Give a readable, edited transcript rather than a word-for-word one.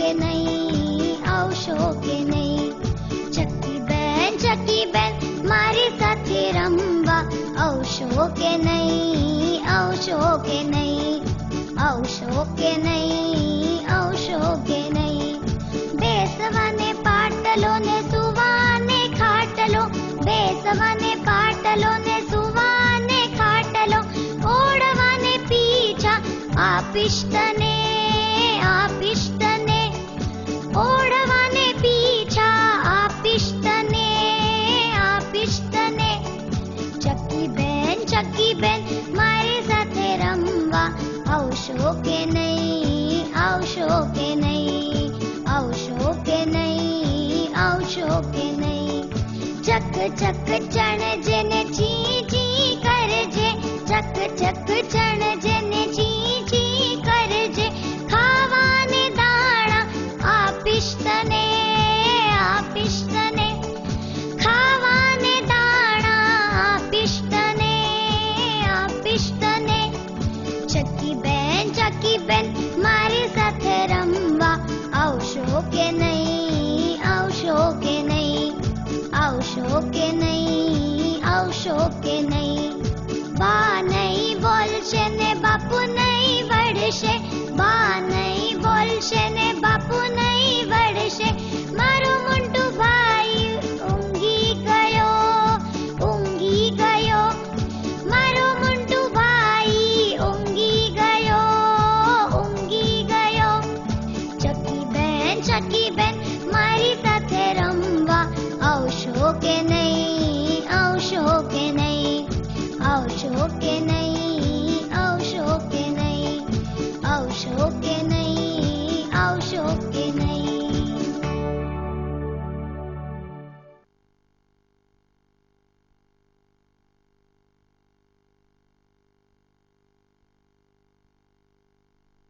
કે નહીં, આવશો કે નહીં? ચકી બેન મારી સાથે રમવા આવશો કે નહીં, આવશો કે નહીં? આવશો કે નહીં, આવશો કે નહીં? બેસવાને પાટલો ને સુવાને ખાટલો, બેસવાને પાટલો ને સુવાને ખાટલો, ઓળવાને પીછા આપીશ તને, આપીશ તને, ઓળવાને પીછા આપીશ તને, આપીશ તને. ચકી બેન મારી સાથે રમવા આવશો કે નહીં, આવશો કે નહીં? આવશો કે નહીં, આવશો કે નહીં? ચક ચણજે ને ચી ચી કરજે, ચક ચણજે ને ચી ચી કરજે, ખાવાને દાણા આપીશ તને, આપીશ તને, ખાવાને દાણા આપીશ તને, આપીશ તને. ચકી બેન મારી સાથે રમવા આવશો કે નહીં, આવશો કે નહીં? આવશો કે નહીં, આવશો કે નહીં? બા નહીં બોલશે ને બાપુ નહીં વળશે, બા નહીં બોલશે ને બાપુ નહીં વળશે, મારો મોટો ભાઈ ઊંઘી ગયો, ઊંઘી ગયો, મારો મોટો ભાઈ ઊંઘી ગયો, ઊંઘી ગયો. ચકી બેન મારી સાથે રમવા આવશો કે નહીં, આવશો કે નહીં? આવશો કે નહીં?